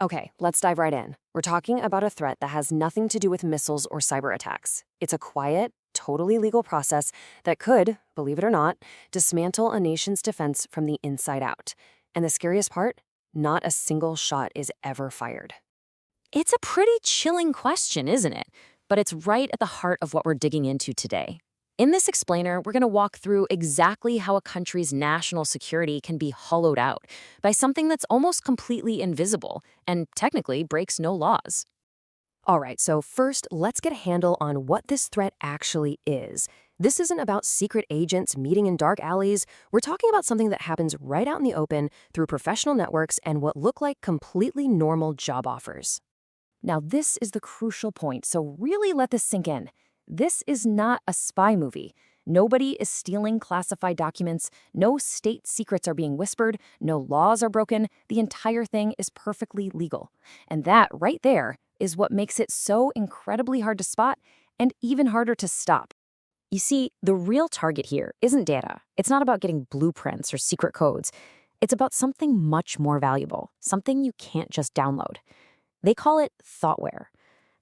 Okay, let's dive right in. We're talking about a threat that has nothing to do with missiles or cyber attacks. It's a quiet, totally legal process that could, believe it or not, dismantle a nation's defense from the inside out. And the scariest part? Not a single shot is ever fired. It's a pretty chilling question, isn't it? But it's right at the heart of what we're digging into today. In this explainer, we're going to walk through exactly how a country's national security can be hollowed out by something that's almost completely invisible and technically breaks no laws. All right, so first, let's get a handle on what this threat actually is. This isn't about secret agents meeting in dark alleys. We're talking about something that happens right out in the open through professional networks and what look like completely normal job offers. Now, this is the crucial point, so really let this sink in. This is not a spy movie. Nobody is stealing classified documents, no state secrets are being whispered, no laws are broken, the entire thing is perfectly legal. And that right there is what makes it so incredibly hard to spot and even harder to stop. You see, the real target here isn't data. It's not about getting blueprints or secret codes. It's about something much more valuable, something you can't just download. They call it thoughtware.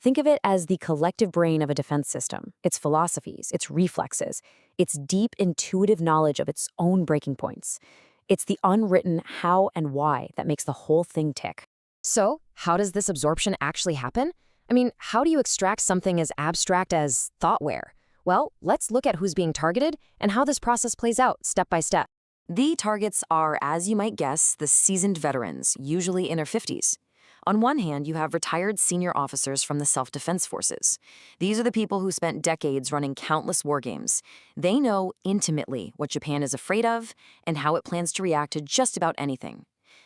Think of it as the collective brain of a defense system, its philosophies, its reflexes, its deep intuitive knowledge of its own breaking points. It's the unwritten how and why that makes the whole thing tick. So, how does this absorption actually happen? I mean, how do you extract something as abstract as thoughtware? Well, let's look at who's being targeted and how this process plays out step by step. The targets are, as you might guess, the seasoned veterans, usually in their 50s. On one hand, you have retired senior officers from the self-defense forces. These are the people who spent decades running countless war games. They know intimately what Japan is afraid of and how it plans to react to just about anything.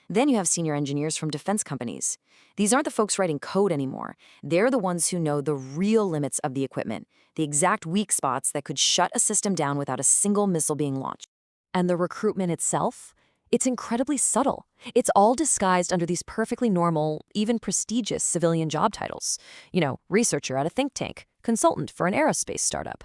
Then you have senior engineers from defense companies. These aren't the folks writing code anymore. They're the ones who know the real limits of the equipment, the exact weak spots that could shut a system down without a single missile being launched. And the recruitment itself? It's incredibly subtle. It's all disguised under these perfectly normal, even prestigious civilian job titles. Researcher at a think tank, consultant for an aerospace startup.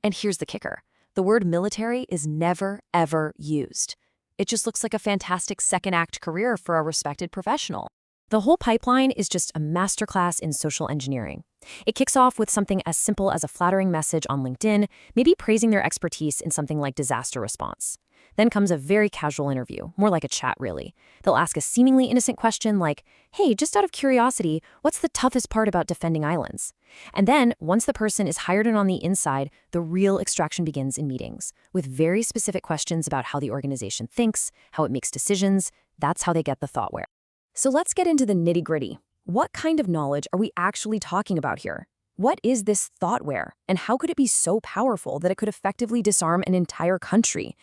And here's the kicker. The word military is never, ever used. It just looks like a fantastic second-act career for a respected professional. The whole pipeline is just a masterclass in social engineering. It kicks off with something as simple as a flattering message on LinkedIn, maybe praising their expertise in something like disaster response. Then comes a very casual interview, more like a chat really. They'll ask a seemingly innocent question like, hey, just out of curiosity, what's the toughest part about defending islands? And then, once the person is hired in on the inside, the real extraction begins in meetings, with very specific questions about how the organization thinks, how it makes decisions. That's how they get the thoughtware. So let's get into the nitty-gritty. What kind of knowledge are we actually talking about here? What is this thoughtware, and how could it be so powerful that it could effectively disarm an entire country?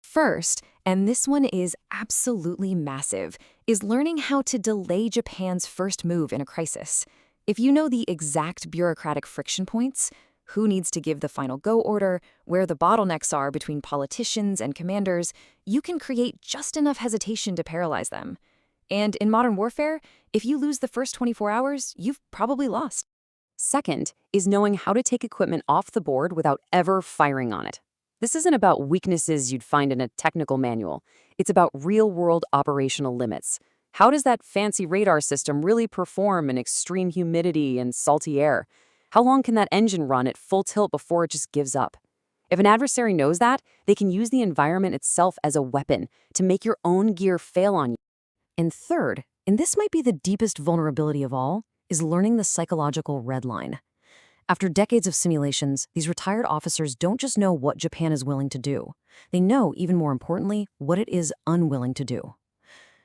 First, and this one is absolutely massive, is learning how to delay Japan's first move in a crisis. If you know the exact bureaucratic friction points, who needs to give the final go order, where the bottlenecks are between politicians and commanders, you can create just enough hesitation to paralyze them. And in modern warfare, if you lose the first 24 hours, you've probably lost. Second is knowing how to take equipment off the board without ever firing on it. This isn't about weaknesses you'd find in a technical manual. It's about real-world operational limits. How does that fancy radar system really perform in extreme humidity and salty air? How long can that engine run at full tilt before it just gives up? If an adversary knows that, they can use the environment itself as a weapon to make your own gear fail on you. And third, and this might be the deepest vulnerability of all, is learning the psychological red line. After decades of simulations, these retired officers don't just know what Japan is willing to do. They know, even more importantly, what it is unwilling to do.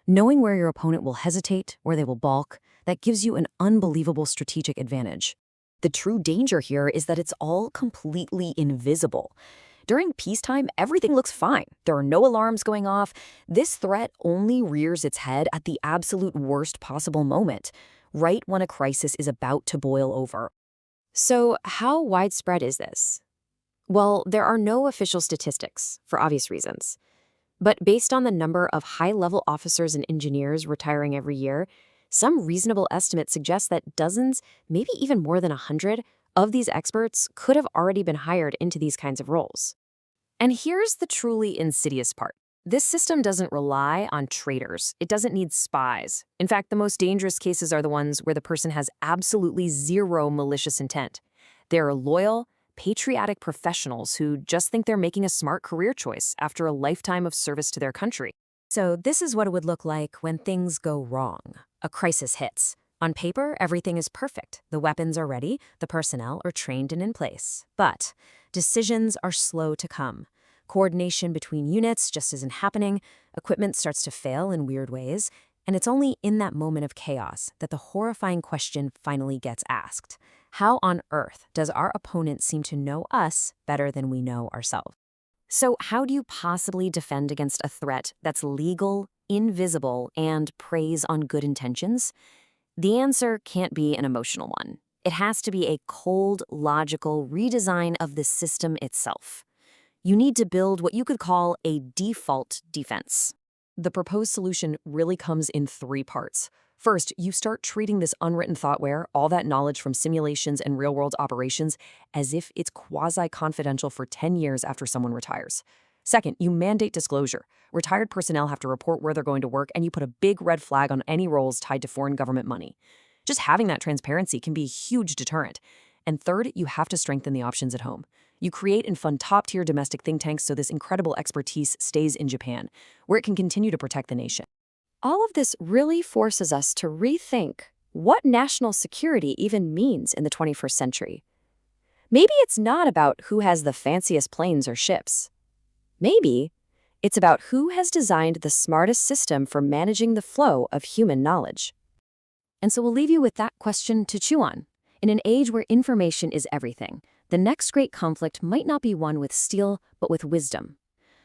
Knowing where your opponent will hesitate, where they will balk, that gives you an unbelievable strategic advantage. The true danger here is that it's all completely invisible. During peacetime, everything looks fine. There are no alarms going off. This threat only rears its head at the absolute worst possible moment, right when a crisis is about to boil over. So, how widespread is this? Well, there are no official statistics, for obvious reasons. But based on the number of high-level officers and engineers retiring every year, some reasonable estimates suggest that dozens, maybe even more than 100, of these experts could have already been hired into these kinds of roles. And here's the truly insidious part. This system doesn't rely on traitors. It doesn't need spies. In fact, the most dangerous cases are the ones where the person has absolutely zero malicious intent. They're loyal, patriotic professionals who just think they're making a smart career choice after a lifetime of service to their country. So this is what it would look like when things go wrong. A crisis hits. On paper, everything is perfect. The weapons are ready, the personnel are trained and in place. But decisions are slow to come. Coordination between units just isn't happening, equipment starts to fail in weird ways, and it's only in that moment of chaos that the horrifying question finally gets asked. How on earth does our opponent seem to know us better than we know ourselves? So how do you possibly defend against a threat that's legal, invisible, and preys on good intentions? The answer can't be an emotional one. It has to be a cold, logical redesign of the system itself. You need to build what you could call a default defense. The proposed solution really comes in 3 parts. First, you start treating this unwritten thoughtware, all that knowledge from simulations and real-world operations, as if it's quasi-confidential for 10 years after someone retires. Second, you mandate disclosure. Retired personnel have to report where they're going to work, and you put a big red flag on any roles tied to foreign government money. Just having that transparency can be a huge deterrent. And third, you have to strengthen the options at home. You create and fund top-tier domestic think tanks so this incredible expertise stays in Japan, where it can continue to protect the nation. All of this really forces us to rethink what national security even means in the 21st century. Maybe it's not about who has the fanciest planes or ships. Maybe it's about who has designed the smartest system for managing the flow of human knowledge. And so we'll leave you with that question to chew on. In an age where information is everything, the next great conflict might not be won with steel, but with wisdom.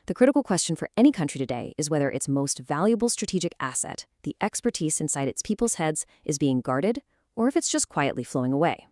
The critical question for any country today is whether its most valuable strategic asset, the expertise inside its people's heads, is being guarded, or if it's just quietly flowing away.